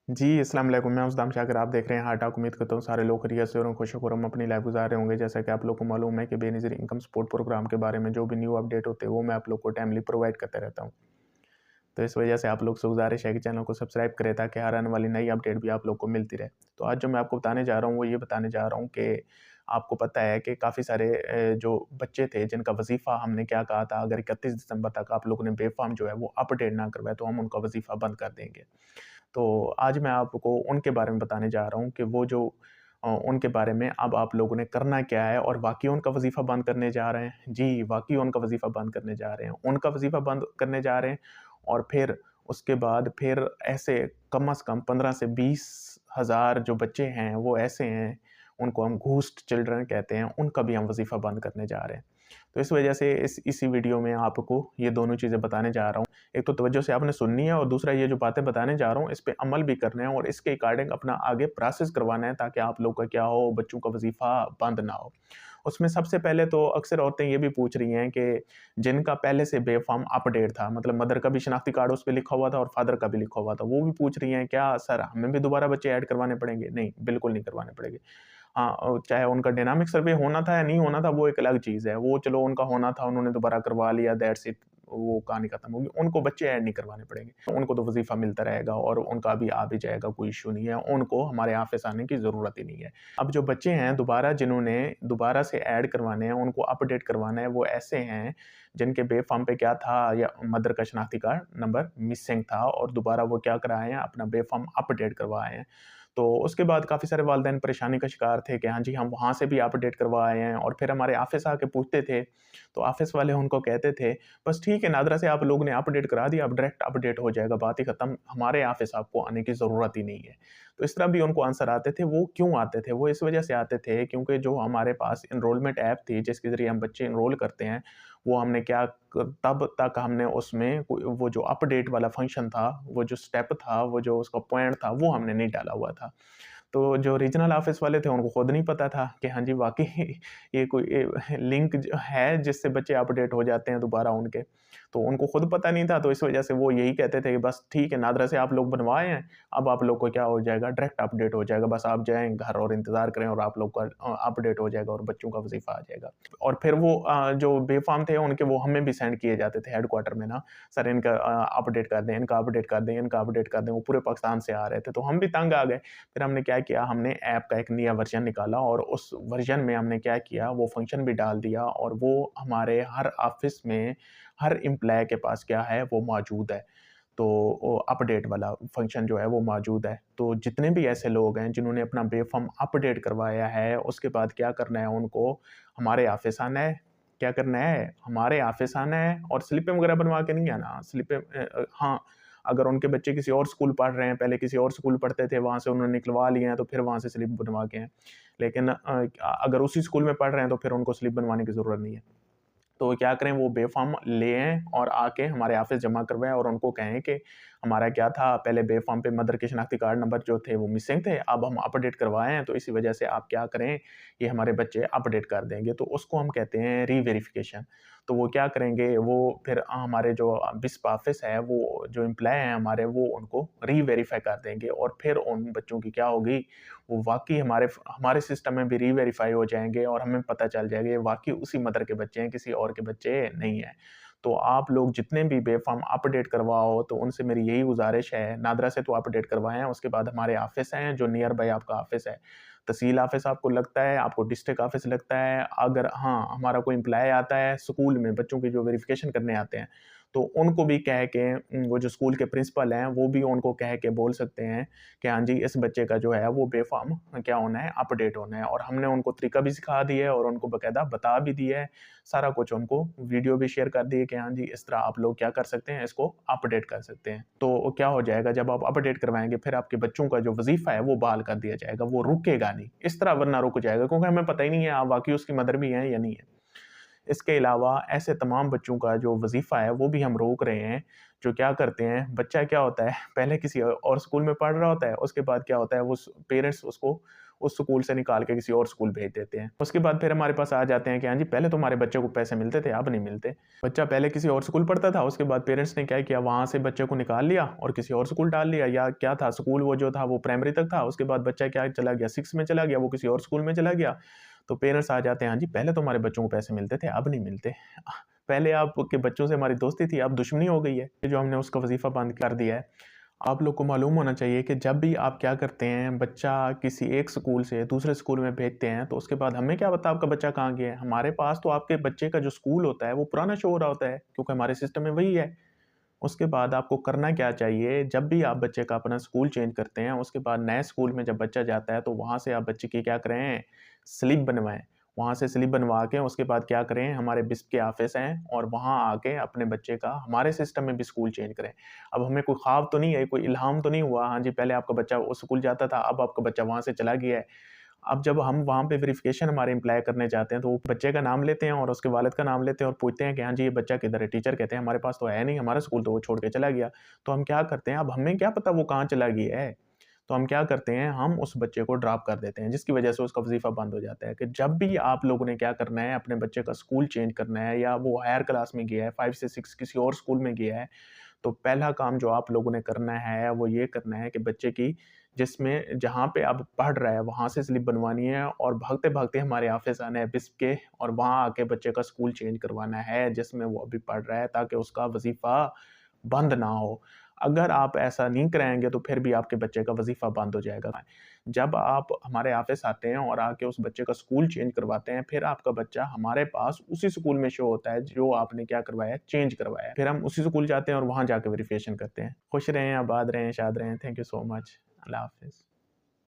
जी, अस्सलाम वालेकुम। मैं उस्ताद शाकिर, आप देख रहे हैं हार्ट टॉक। उम्मीद करता हूँ सारे लोग खैरियत से और खुश-खुर्रम अपनी लाइफ गुज़ार रहे होंगे। जैसा कि आप लोग को मालूम है कि बेनज़ीर इनकम सपोर्ट प्रोग्राम के बारे में जो भी न्यू अपडेट होते हैं, वो मैं आप लोग को टाइमली प्रोवाइड करता रहता हूँ। तो इस वजह से आप लोग से गुज़ारिश है कि चैनल को सब्सक्राइब करें ताकि हर आने वाली नई अपडेट भी आप लोग को मिलती रहे। तो आज जो मैं आपको बताने जा रहा हूँ, वो ये बताने जा रहा हूँ कि आपको पता है कि काफ़ी सारे जो बच्चे थे जिनका वज़ीफ़ा हमने क्या कहा था, अगर 31 दिसंबर तक आप लोगों ने बेफ़ार्म जो है वो अपडेट ना करवाया तो हम उनका वज़ीफ़ा बंद कर देंगे। तो आज मैं आपको उनके बारे में बताने जा रहा हूँ कि वो जो उनके बारे में अब आप लोगों ने करना क्या है और वाक़ई उनका वज़ीफ़ा बंद करने जा रहे हैं। जी, वाक़ई उनका वज़ीफ़ा बंद करने जा रहे हैं। उनका वज़ीफ़ा बंद करने जा रहे हैं और फिर उसके बाद फिर ऐसे कम से कम 15 से 20 हज़ार जो बच्चे हैं, वो ऐसे हैं, उनको हम घूस्ट चिल्ड्रन कहते हैं, उनका भी हम वज़ीफ़ा बंद करने जा रहे हैं। तो इस वजह से इसी वीडियो में आपको ये दोनों चीज़ें बताने जा रहा हूँ। एक तो तवज्जो से आपने सुननी है और दूसरा ये जो बातें बताने जा रहा हूँ, इस पे अमल भी करना है और इसके अकॉर्डिंग अपना आगे प्रोसेस करवाना है ताकि आप लोग का क्या हो, बच्चों का वज़ीफ़ा बंद ना हो। उसमें सबसे पहले तो अक्सर औरतें ये भी पूछ रही हैं कि जिनका पहले से बेफ़ार्म अपडेट था, मतलब मदर का भी शनाख्ती कार्ड उस पे लिखा हुआ था और फादर का भी लिखा हुआ था, वो भी पूछ रही हैं, "क्या सर हमें भी दोबारा बच्चे ऐड करवाने पड़ेंगे?" नहीं, बिल्कुल नहीं करवाने पड़ेंगे। हाँ, चाहे उनका डायनामिक सर्वे होना था या नहीं होना था, वो एक अलग चीज़ है। वो चलो उनका होना था, उन्होंने दोबारा करवा लिया, दैट्स इट, वो कहानी खत्म होगी। उनको बच्चे ऐड नहीं करवाने पड़ेंगे। उनको तो वज़ीफ़ा मिलता रहेगा और उनका भी आ भी जाएगा, कोई इश्यू नहीं है। उनको हमारे ऑफ़िस आने की ज़रूरत ही नहीं है। अब जो बच्चे हैं दोबारा जिन्होंने दोबारा से ऐड करवाने हैं, उनको अपडेट करवाना है, वो ऐसे हैं जिनके बेफ़ार्म पे क्या था या मदर का शनाख्ती कार्ड नंबर मिसिंग था और दोबारा वो क्या कराए हैं, अपना बेफ़ार्म अपडेट करवाए हैं। तो उसके बाद काफ़ी सारे वालिदैन परेशानी का शिकार थे कि हाँ जी, हम वहाँ से भी अपडेट करवा आए हैं और फिर हमारे ऑफ़िस आके पूछते थे, तो ऑफ़िस वाले उनको कहते थे, "बस ठीक है, नादरा से आप लोगों ने अपडेट करा दिया, अब डायरेक्ट अपडेट हो जाएगा, बात ही खत्म, हमारे ऑफ़िस आपको आने की ज़रूरत ही नहीं है।" तो इस तरह भी उनको आंसर आते थे। वो क्यों आते थे? वो इस वजह से आते थे क्योंकि जो हमारे पास एनरोलमेंट ऐप थी, जिसके ज़रिए हम बच्चे एनरोल करते हैं, वो हमने क्या क तब तक हमने उसमें कोई वो जो अपडेट वाला फ़ंक्शन था, वो जो स्टेप था, वो जो उसका पॉइंट था, वो हमने नहीं डाला हुआ था। तो जो रीजनल ऑफ़िस वाले थे उनको खुद नहीं पता था कि हाँ जी, वाक़ई ये कोई लिंक ज है जिससे बच्चे अपडेट हो जाते हैं दोबारा उनके। तो उनको खुद पता नहीं था, तो इस वज़ह से वो यही कहते थे कि बस ठीक है, नादरा से आप लोग बनवाए हैं, अब आप लोग को क्या हो जाएगा, डायरेक्ट अपडेट हो जाएगा। बस आप जाएँ घर और इंतज़ार करें और आप लोग का अपडेट हो जाएगा और बच्चों का वज़ीफ़ा आ जाएगा। और फिर वो जो बेफ़ार्म थे उनके, वो हमें भी सेंड किए जाते थे हेडक्वार्टर में ना, सर इनका अपडेट कर दें, इनका अपडेट कर दें, इनका अपडेट कर दें। वो पूरे पाकिस्तान से आ रहे थे, तो हम भी तंग आ गए। फिर हमने क्या किया, हमने ऐप का एक नया वर्ज़न निकाला और उस वर्ज़न में हमने क्या किया, वो फ़ंक्शन भी डाल दिया और वो हमारे हर ऑफ़िस में, हर एम्प्लॉयी के पास क्या है, वो मौजूद है। तो वो अपडेट वाला फ़ंक्शन जो है वो मौजूद है। तो जितने भी ऐसे लोग हैं जिन्होंने अपना बेफ़ार्म अपडेट करवाया है, उसके बाद क्या करना है उनको, हमारे ऑफ़िस आना है। क्या करना है? हमारे ऑफ़िस आना है और स्लिपें वगैरह बनवा के नहीं आना। स्लिपें हाँ, अगर उनके बच्चे किसी और स्कूल पढ़ रहे हैं, पहले किसी और स्कूल पढ़ते थे, वहाँ से उन्होंने निकलवा लिए हैं, तो फिर वहाँ से स्लिप बनवा के आएँ। लेकिन अगर उसी स्कूल में पढ़ रहे हैं, तो फिर उनको स्लिप बनवाने की ज़रूरत नहीं है। तो क्या करें, वो बेफ़ार्म ले आएँ और आके हमारे ऑफ़िस जमा करवाएँ और उनको कहें कि हमारा क्या था, पहले बेफ़ार्म पे मदर के शनाख्ती कार्ड नंबर जो थे वो मिसिंग थे, अब हम अपडेट करवाए हैं, तो इसी वजह से आप क्या करें, ये हमारे बच्चे अपडेट कर देंगे। तो उसको हम कहते हैं री-वेरिफ़िकेशन। तो वो क्या करेंगे, वो फिर हमारे जो बिस्प ऑफ़िस है, वो जो एम्प्लॉयी हैं हमारे, वो उनको री-वेरीफ़ाई कर देंगे और फिर उन बच्चों की क्या होगी, वो वाक़ई हमारे सिस्टम में भी री-वेरीफ़ाई हो जाएँगे और हमें पता चल जाएगा ये वाक़ई उसी मदर के बच्चे हैं, किसी और के बच्चे नहीं हैं। तो आप लोग जितने भी बेफ़ार्म अपडेट करवाओ, तो उनसे मेरी यही गुज़ारिश है, नादरा से तो अपडेट करवाएँ, उसके बाद हमारे ऑफ़िस हैं, जो नियर बाय आपका ऑफ़िस है। तहसील ऑफ़िस आपको लगता है, आपको डिस्ट्रिक्ट ऑफ़िस लगता है, अगर हाँ, हमारा कोई एम्प्लॉयी आता है स्कूल में, बच्चों की जो वेरिफ़िकेशन करने आते हैं, तो उनको भी कह के वो जो स्कूल के प्रिंसिपल हैं, वो भी उनको कह के बोल सकते हैं कि हाँ जी, इस बच्चे का जो है वो बेफ़ार्म क्या होना है, अपडेट होना है और हमने उनको तरीका भी सिखा दिया है और उनको बाकायदा बता भी दिया है, सारा कुछ उनको वीडियो भी शेयर कर दी है कि हाँ जी, इस तरह आप लोग क्या कर सकते हैं, इसको अपडेट कर सकते हैं। तो क्या हो जाएगा, जब आप अपडेट करवाएँगे, फिर आपके बच्चों का जो वज़ीफ़ा है, वो बहाल कर दिया जाएगा, वो रुकेगा नहीं। इस तरह वरना रुक जाएगा क्योंकि हमें पता ही नहीं है, आप वाक़ई उसकी मदर भी हैं या नहीं है। इसके अलावा ऐसे तमाम बच्चों का जो वज़ीफ़ा है, वो भी हम रोक रहे हैं, जो क्या करते हैं, बच्चा क्या होता है, पहले किसी और स्कूल में पढ़ रहा होता है, उसके बाद क्या होता है, वो पेरेंट्स उसको उस स्कूल से निकाल के किसी और स्कूल भेज देते हैं। उसके बाद फिर हमारे पास आ जाते हैं कि हाँ जी, पहले तो हमारे बच्चे को पैसे मिलते थे, अब नहीं मिलते। बच्चा पहले किसी और स्कूल पढ़ता था, उसके बाद पेरेंट्स ने क्या किया, वहाँ से बच्चे को निकाल लिया और किसी और स्कूल डाल लिया, या क्या था, स्कूल वो जो था वो प्राइमरी तक था, उसके बाद बच्चा क्या चला गया, 6 में चला गया, वो किसी और स्कूल में चला गया। तो पेरेंट्स आ जाते हैं, हाँ जी, पहले तो हमारे बच्चों को पैसे मिलते थे, अब नहीं मिलते। पहले आपके बच्चों से हमारी दोस्ती थी, अब दुश्मनी हो गई है, जो हमने उसका वजीफ़ा बंद कर दिया है। आप लोग को मालूम होना चाहिए कि जब भी आप क्या करते हैं, बच्चा किसी एक स्कूल से दूसरे स्कूल में भेजते हैं, तो उसके बाद हमें क्या पता आपका बच्चा कहाँ गया है। हमारे पास तो आपके बच्चे का जो स्कूल होता है वो पुराना शो हो रहा होता है, क्योंकि हमारे सिस्टम में वही है। उसके बाद आपको करना क्या चाहिए, जब भी आप बच्चे का अपना स्कूल चेंज करते हैं, उसके बाद नए स्कूल में जब बच्चा जाता है, तो वहाँ से आप बच्चे की क्या करें, स्लिप बनवाएँ। वहाँ से स्लिप बनवा के उसके बाद क्या करें, हमारे बिस्प के ऑफ़िस हैं और वहाँ आके अपने बच्चे का हमारे सिस्टम में भी स्कूल चेंज करें। अब हमें कोई ख़्वाब तो नहीं है, कोई इल्हाम तो नहीं हुआ, हाँ जी, पहले आपका बच्चा उस स्कूल जाता था, अब आपका बच्चा वहाँ से चला गया है। अब जब हम वहाँ पे वेरिफ़िकेशन हमारे एम्प्लॉय करने जाते हैं, तो वो बच्चे का नाम लेते हैं और उसके वालिद का नाम लेते हैं और पूछते हैं कि हाँ जी, ये बच्चा किधर है? टीचर कहते हैं, हमारे पास तो है नहीं, हमारा स्कूल तो वो छोड़ के चला गया। तो हम क्या करते हैं, अब हमें क्या पता वो कहाँ चला गया है? तो हम क्या करते हैं, हम उस बच्चे को ड्रॉप कर देते हैं, जिसकी वजह से उसका वज़ीफ़ा बंद हो जाता है। कि जब भी आप लोगों ने क्या करना है, अपने बच्चे का स्कूल चेंज करना है, या वो हायर क्लास में गया है, 5 से 6 किसी और स्कूल में गया है, तो पहला काम जो आप लोगों ने करना है, वो ये करना है कि बच्चे की जिसमें जहाँ पे अब पढ़ रहा है, वहाँ से स्लिप बनवानी है और भागते-भागते हमारे ऑफ़िस आना है बिस्प के, और वहाँ आके बच्चे का स्कूल चेंज करवाना है, जिसमें वो अभी पढ़ रहा है, ताकि उसका वज़ीफ़ा बंद ना हो। अगर आप ऐसा नहीं कराएँगे, तो फिर भी आपके बच्चे का वज़ीफ़ा बंद हो जाएगा। जब आप हमारे ऑफ़िस आते हैं और आके उस बच्चे का स्कूल चेंज करवाते हैं, फिर आपका बच्चा हमारे पास उसी स्कूल में शो होता है, जो आपने क्या करवाया है, चेंज करवाया है। फिर हम उसी स्कूल जाते हैं और वहाँ जाके वेरिफ़िकेशन करते हैं। खुश रहें, आबाद रहें, शाद रहें। Thank you so much. अल्लाह हाफ़िज़।